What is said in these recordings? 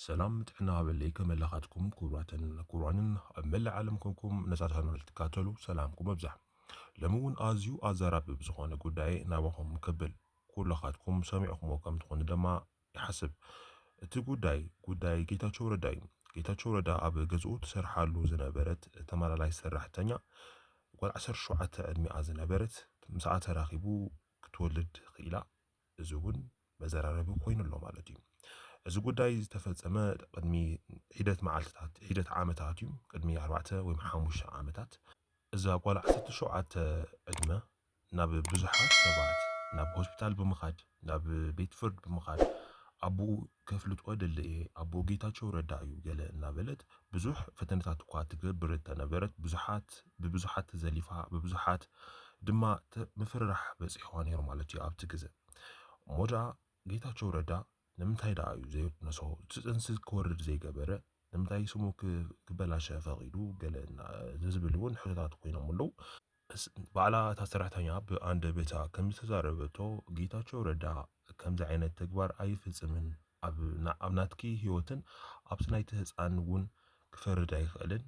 سلام تحنا بالليكم اللي خاتكم كورانن ملا عالمكم نزاتنا التكاتلو سلامكم ببزح لمون ازيو ازاراب بزخونه قداي نابخم مكبل كل خاتكم سامعكم وكم تكون دما يحسب እቲ ጉዳይ ጌታቸው ረዳ ኣብ ገዝኡ ትሰርሓሉ ዝነበረት ተመላላይ ሰራሕተኛ ጓል 17 ዕድሚኣ ዝነበረት ምስኣ ተራኺቡ ክትወልድ ኽኢላ እዚ እውን መዘራረቢ ኮይኑሎ ማለት እዩ እዚ ጉዳይ ዝተፈጸመ ቅድሚ ሂደት ዓመታት እዩ ቅድሚ 4 ወይ 5 ዓመታት እዛ ጓል 17 ዕድመ ናብ ብዙሓት ሰባት ናብ ሆስፒታል ብምኻድ ናብ ቤት ፍርድ ብምኻድ አቡ ከፍልጦ ደልየ አቡ ጌታቸው ረዳ እዩ ገለ እናበለት ብዙሕ ፈተነታት እኳ ትገብር ተነበረት ብዙሓት ዘሊፋ በብዙሓት ድማ ምፍራህ በጽሖ ነይሩ ማለት እዩ ኣብቲ ግዜ ሞዳ ጌታቸው ረዳ ንምንታይ ዳ እዩ ዘይነሶ ጽንስ ክወርድ ዘይገበረ ንምንታይ ስሙ ክበላሸ ፈቂዱ ገለ ዝብልውን ሕቶታት ኮይኖም ኣለው ባዕላ ታሰራሕተኛ በአንድ ቤታ ከምተዛረበቶ ጌታቸው ረዳ ከምዚ ዓይነት ተግባር ኣይፍጽምን ኣብ ናትኪ ህይወትን ኣብቲ ናይቲ ህፃን እውን ክፈርድ ኣይኽእልን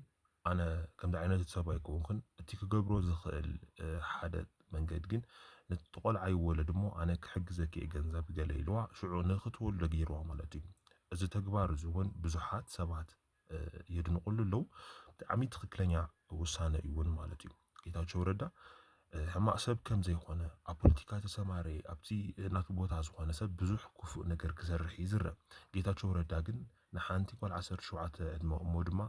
ኣነ ከምዚ ዓይነት ሰብ ኣይኮንኩን እቲ ክገብሮ ዝኽእል ሓደ መንገድ ግን ንጥቆልዓ ይወለድ እሞ ኣነ ክሕግዘኪ ገንዘብ ገለ ኢልዋ ሽዑ ንኽትወልዶ ገይርዋ ማለት እዩ እዚ ተግባር እዚ እውን ብዙሓት ሰባት የድንቁሉ ኣለው ብጣዕሚ ትክክለኛ ውሳነ እዩ እውን ማለት እዩ ጌታቸው ረዳ ሕማቅ ሰብ ከም ዘይኮነ ኣብ ፖለቲካ ተሰማረ ኣብቲ ናቱ ቦታ ዝኾነ ሰብ ብዙሕ ክፉእ ነገር ክሰርሕ ይዝረብ ጌታቸው ረዳ ግን ንሓንቲ ጓል 17 ዕድመ እሞ ድማ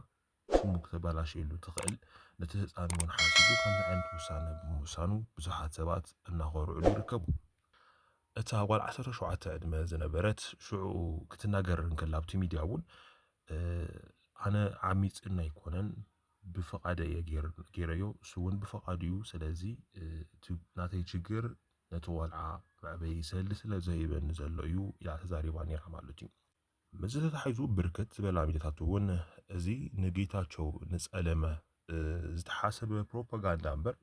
ስሙ ክተበላሽየሉ ትኽእል ነቲ ህፃን እውን ሓሲቡ ከምዚ ዓይነት ውሳነ ብምውሳኑ ብዙሓት ሰባት እናኸርዕሉ ይርከቡ እታ ጓል 17 ዕድመ ዝነበረት ሽዑ ክትናገር እንከላ ኣብቲ ሚድያ እውን ኣነ ዓሚፅና ኣይኮነን بفقاد يجيريو سون بفقاديو سلازي ناتي ችግር ነተወልዓ ማዕበይ ሰልስለ ዘይበን ዘለዩ ያተዛሪባን ይራማሉቲ መዝለ ተሓይዙ ብርክት ዝበላ ሚዲያታት እውን እዚ ንጌታቸው ንጸለመ ዝተሓሰበ ፕሮፓጋንዳ እምበር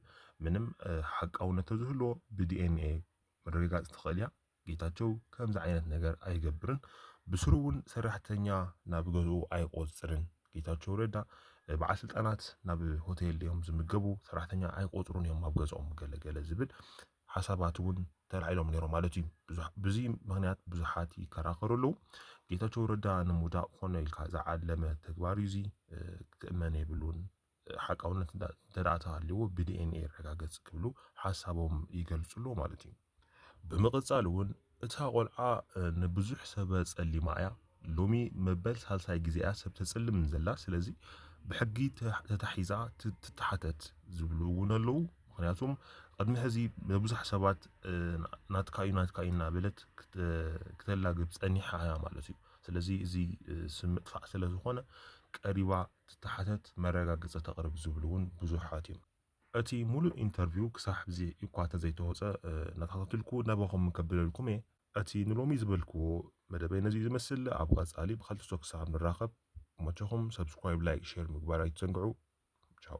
ምንም ሓቃውነት ዝህሎ ብዲኤንኤ መረጋጋጽ ተኸልያ ጌታቸው ከምዚ ዓይነት ነገር ኣይገብርን ብስሩውን ሰራሕተኛ ናብ ገዝኡ ኣይቆጽርን ጌታቸው ረዳ በዓል ስልጣናት ናብ ሆቴል እዮም ዝምገቡ ሰራሕተኛ ኣይቆጥሩን እዮም ኣብ ገዝኦም ገለገለ ዝብል ሓሳባት እውን ተልዒሎም ነይሮም ማለት እዩ ብዙ ምክንያት ብዙሓት ይከራከሩሉ ጌታቸው ረዳ ንሙዳእ ኮነ ኢልካ ዝዓለመ ተግባር እዚ ክእመን የብሉን ሓቃውነት ተዳእታ ኣለዎ ብዲኤንኤ ረጋገጽ ክብሉ ሓሳቦም ይገልጹሉ ማለት እዩ ብምቕጻል እውን እታ ቆልዓ ንብዙሕ ሰብ ጸሊማ እያ ሎሚ መበል ሳልሳይ ጊዜያ ሰብ ተጸልም ዘላ ስለዚ ብሕጊ ተታሒዛ ትተሓተት ዝብሉ እውን ኣለው ምክንያቱም ቅድሚ ሕዚ ብዙሕ ሰባት ናትካዩና ብለት ክተላግብ ጸኒሓ እያ ማለት እዩ ስለዚ እዚ ስምጥፋእ ስለ ዝኾነ ቀሪባ ትተሓተት መረጋገጽ ተቕርብ ዝብሉ እውን ብዙሓት እዮም እቲ ሙሉእ ኢንተርቪው ክሳብ ሕዚ እኳ ተዘይተወፀ ናታተልኩ ናባኹም ከብለልኩም እቲ ንሎሚ ዝበልክዎ መደበይ ነዚ ዝመስል ኣብ ቀጻሊ ብኸልቲ ቶክሳብ ንራኸብ መቸኹም ሰብስክራይብ ላይክ ሼር ምግባር ኣይትዘንግዑ ቻው